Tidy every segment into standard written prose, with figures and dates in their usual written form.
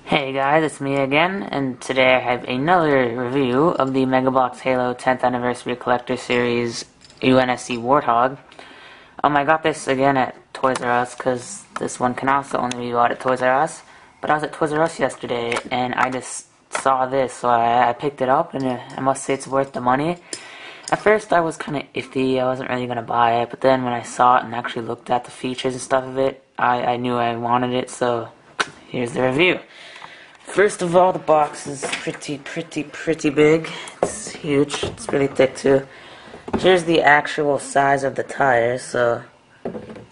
Hey guys, it's me again, and today I have another review of the Bloks Halo 10th Anniversary Collector Series UNSC Warthog. I got this again at Toys R Us, because this one can also only be bought at Toys R Us. But I was at Toys R Us yesterday, and I just saw this, so I picked it up, and I must say it's worth the money. At first I was kind of iffy, I wasn't really going to buy it, but then when I saw it and actually looked at the features and stuff of it, I knew I wanted it, so here's the review. First of all, the box is pretty big. It's huge. It's really thick too. Here's the actual size of the tires. So,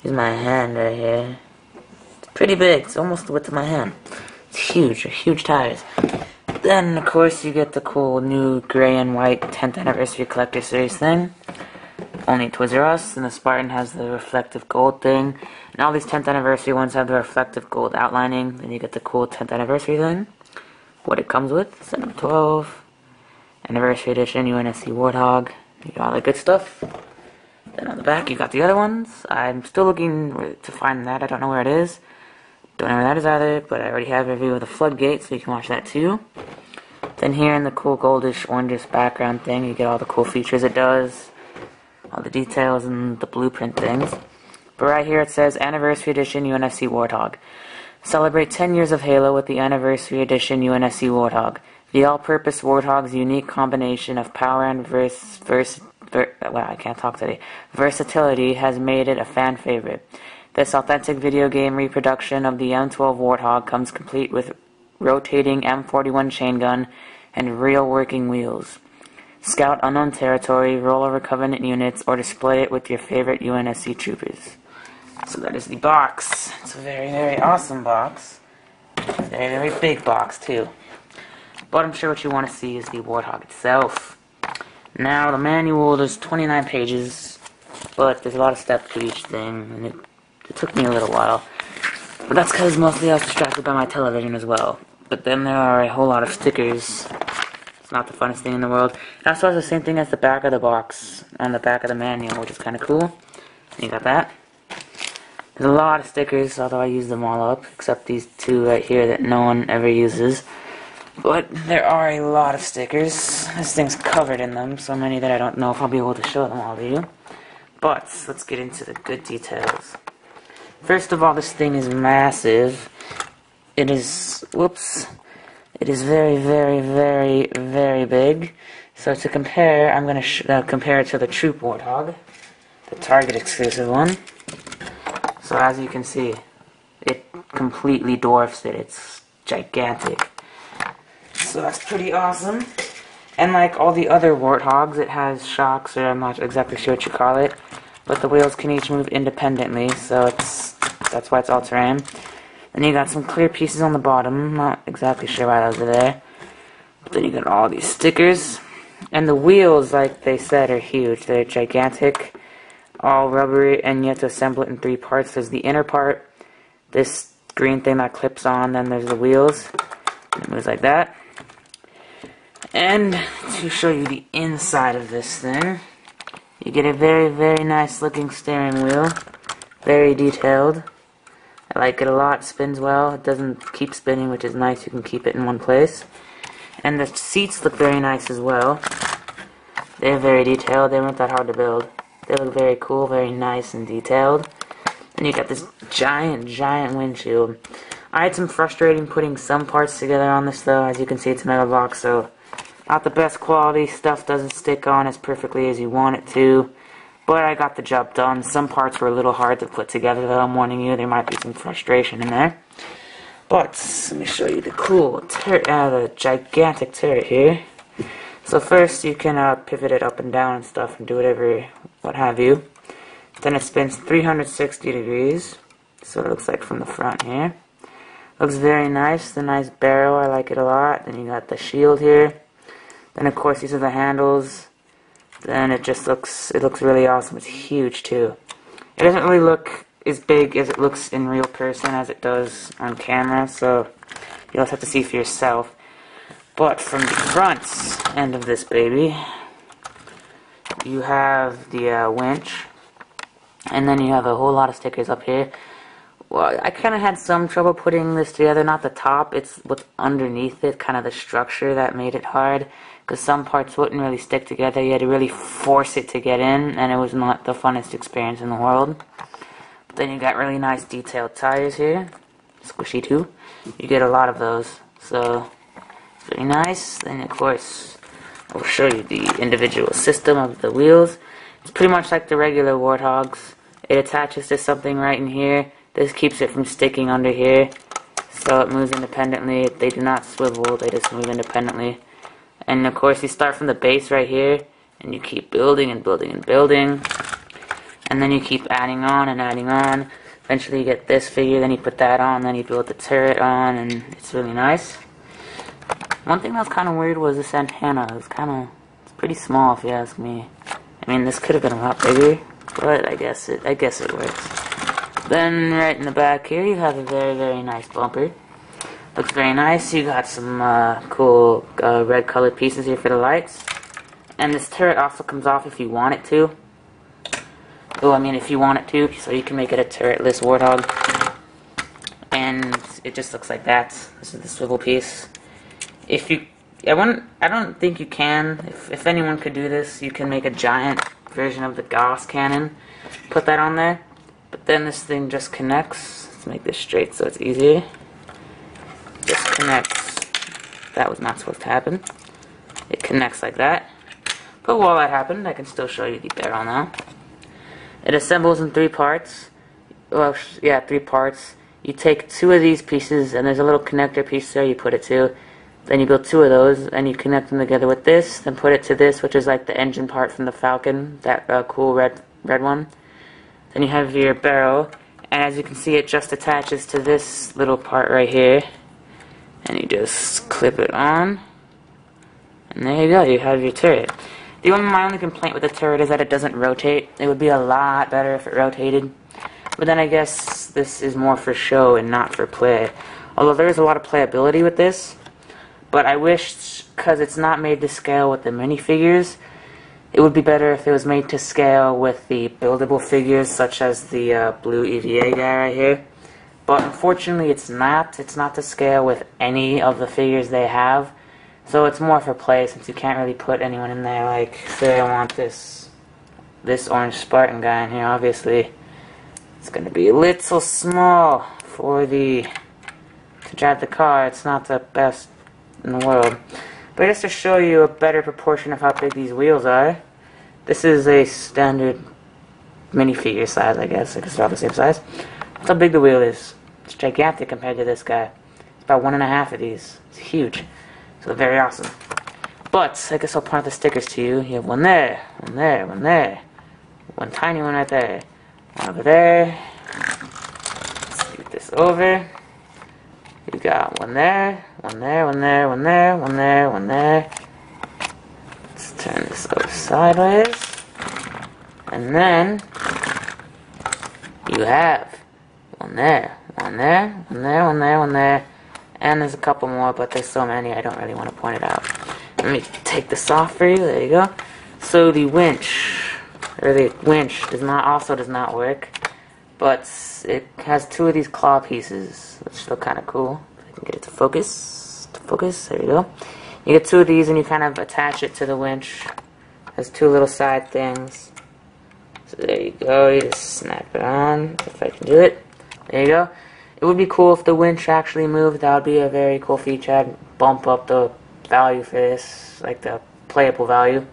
here's my hand right here. It's pretty big. It's almost the width of my hand. It's huge. They're huge tires. Then, of course, you get the cool new gray and white 10th Anniversary Collector Series thing. Only Toys R Us, and the Spartan has the reflective gold thing. And all these 10th Anniversary ones have the reflective gold outlining. Then you get the cool 10th Anniversary thing. What it comes with, set number 12. Anniversary Edition, UNSC Warthog. You got all the good stuff. Then on the back you got the other ones. I'm still looking to find that. I don't know where it is. Don't know where that is either, but I already have a review of the Floodgate, so you can watch that too. Then here in the cool goldish, orangish background thing, you get all the cool features it does. All the details and the blueprint things. But right here it says Anniversary Edition UNSC Warthog. Celebrate 10 years of Halo with the Anniversary Edition UNSC Warthog. The all-purpose Warthog's unique combination of power and versatility has made it a fan favorite. This authentic video game reproduction of the M12 Warthog comes complete with rotating M41 chain gun and real working wheels. Scout unknown territory, roll over Covenant units, or display it with your favorite UNSC troopers. So that is the box. It's a very awesome box. Very big box too. But I'm sure what you want to see is the Warthog itself. Now the manual, there's 29 pages, but there's a lot of steps to each thing, and it took me a little while. But that's because mostly I was distracted by my television as well. But then there are a whole lot of stickers. Not the funnest thing in the world. It also has the same thing as the back of the box on the back of the manual, which is kind of cool. You got that. There's a lot of stickers, although I use them all up, except these two right here that no one ever uses. But there are a lot of stickers. This thing's covered in them, so many that I don't know if I'll be able to show them all to you. But let's get into the good details. First of all, this thing is massive. It is, it is very big. So to compare, I'm going to compare it to the Troop Warthog, the Target exclusive one. So as you can see, it completely dwarfs it. It's gigantic. So that's pretty awesome. And like all the other Warthogs, it has shocks, or I'm not exactly sure what you call it, but the wheels can each move independently, so that's why it's all-terrain. Then you got some clear pieces on the bottom. Not exactly sure why those are there. But then you got all these stickers. And the wheels, like they said, are huge. They're gigantic. All rubbery, and you have to assemble it in 3 parts. There's the inner part, this green thing that clips on, then there's the wheels. And it moves like that. And to show you the inside of this thing, you get a very nice looking steering wheel. Very detailed. I like it a lot. It spins well. It doesn't keep spinning, which is nice. You can keep it in one place. And the seats look very nice as well. They're very detailed. They weren't that hard to build. They look very cool, very nice and detailed. And you got this giant windshield. I had some frustrating putting some parts together on this though. As you can see, it's a metal box, so not the best quality. Stuff doesn't stick on as perfectly as you want it to. But I got the job done. Some parts were a little hard to put together though. I'm warning you, there might be some frustration in there. But let me show you the cool the gigantic turret here. So first you can pivot it up and down and stuff and do whatever, what have you. Then it spins 360 degrees. So it looks like from the front here. Looks very nice. The nice barrel, I like it a lot. Then you got the shield here. Then of course these are the handles. then it looks really awesome. It's huge too. It doesn't really look as big as it looks in real person as it does on camera, so you'll have to see for yourself. But from the front end of this baby, you have the winch, and then you have a whole lot of stickers up here. Well, I kind of had some trouble putting this together, not the top, it's what's underneath it, kind of the structure that made it hard, because some parts wouldn't really stick together. You had to really force it to get in, and it was not the funnest experience in the world. But then you got really nice detailed tires here, squishy too. You get a lot of those, so it's very nice. Then of course, I'll show you the individual system of the wheels. It's pretty much like the regular Warthogs. It attaches to something right in here. This keeps it from sticking under here, so it moves independently. They do not swivel, they just move independently. And of course you start from the base right here, and you keep building and building and building. And then you keep adding on and adding on. Eventually you get this figure, then you put that on, then you build the turret on, and it's really nice. One thing that was kind of weird was this antenna. It's pretty small if you ask me. I mean, this could have been a lot bigger, but I guess it works. Then right in the back here you have a very, very nice bumper. Looks very nice. You got some cool red colored pieces here for the lights. And this turret also comes off if you want it to. Oh, I mean if you want it to, so you can make it a turretless Warthog. And it just looks like that. This is the swivel piece. I don't think you can. If anyone could do this, you can make a giant version of the Gauss cannon. Put that on there. But then this thing just connects. Let's make this straight so it's easier. Just connects. That was not supposed to happen. It connects like that. But while that happened, I can still show you the barrel now. It assembles in 3 parts. Well, yeah, 3 parts. You take 2 of these pieces, and there's a little connector piece there you put it to. Then you build 2 of those, and you connect them together with this, then put it to this, which is like the engine part from the Falcon, that cool red one. Then you have your barrel, and as you can see, it just attaches to this little part right here. And you just clip it on, and there you go, you have your turret. My only complaint with the turret is that it doesn't rotate. It would be a lot better if it rotated. But then I guess this is more for show and not for play. Although there is a lot of playability with this. But I wish, because it's not made to scale with the minifigures, it would be better if it was made to scale with the buildable figures, such as the blue EVA guy right here. But unfortunately it's not. It's not to scale with any of the figures they have. So it's more for play, since you can't really put anyone in there. Like, say I want this orange Spartan guy in here, obviously. It's going to be a little small to drive the car. It's not the best in the world. But just to show you a better proportion of how big these wheels are, this is a standard minifigure size, I guess. It's all the same size. That's how big the wheel is. It's gigantic compared to this guy. It's about 1.5 of these. It's huge. So very awesome. But I guess I'll point the stickers to you. You have one there, one there, one there, one tiny one right there, one over there. Let's scoot this over. You got one there, one there, one there, one there, one there, one there. Let's turn this over sideways. And then you have one there, one there, one there, one there, one there. And there's a couple more, but there's so many I don't really want to point it out. Let me take this off for you. There you go. So the winch does not work, but it has 2 of these claw pieces, which look kind of cool. If I can get it to focus. There you go. You get 2 of these, and you kind of attach it to the winch. It has 2 little side things. So there you go. You just snap it on. If I can do it. There you go. It would be cool if the winch actually moved. That would be a very cool feature. I'd bump up the value for this, like the playable value.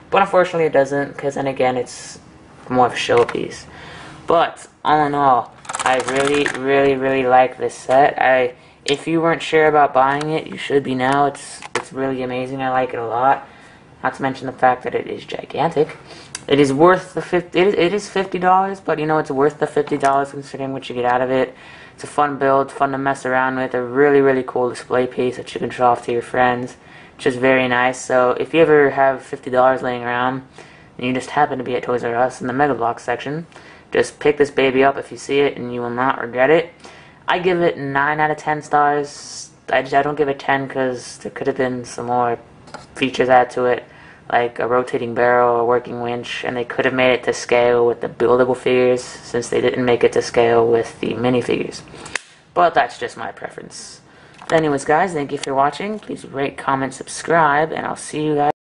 But unfortunately it doesn't, because then again it's more of a showpiece. But all in all, I really, really, really like this set. If you weren't sure about buying it, you should be now. It's really amazing. I like it a lot. Not to mention the fact that it is gigantic. It is worth the it is $50, but you know it's worth the $50 considering what you get out of it. It's a fun build, fun to mess around with, a really, really cool display piece that you can show off to your friends, which is very nice. So if you ever have $50 laying around, and you just happen to be at Toys R Us in the Mega Bloks section, just pick this baby up if you see it, and you will not regret it. I give it 9 out of 10 stars. I don't give it 10 because there could have been some more features added to it, like a rotating barrel, a working winch, and they could have made it to scale with the buildable figures, since they didn't make it to scale with the minifigures. But that's just my preference. But anyways, guys, thank you for watching. Please rate, comment, subscribe, and I'll see you guys.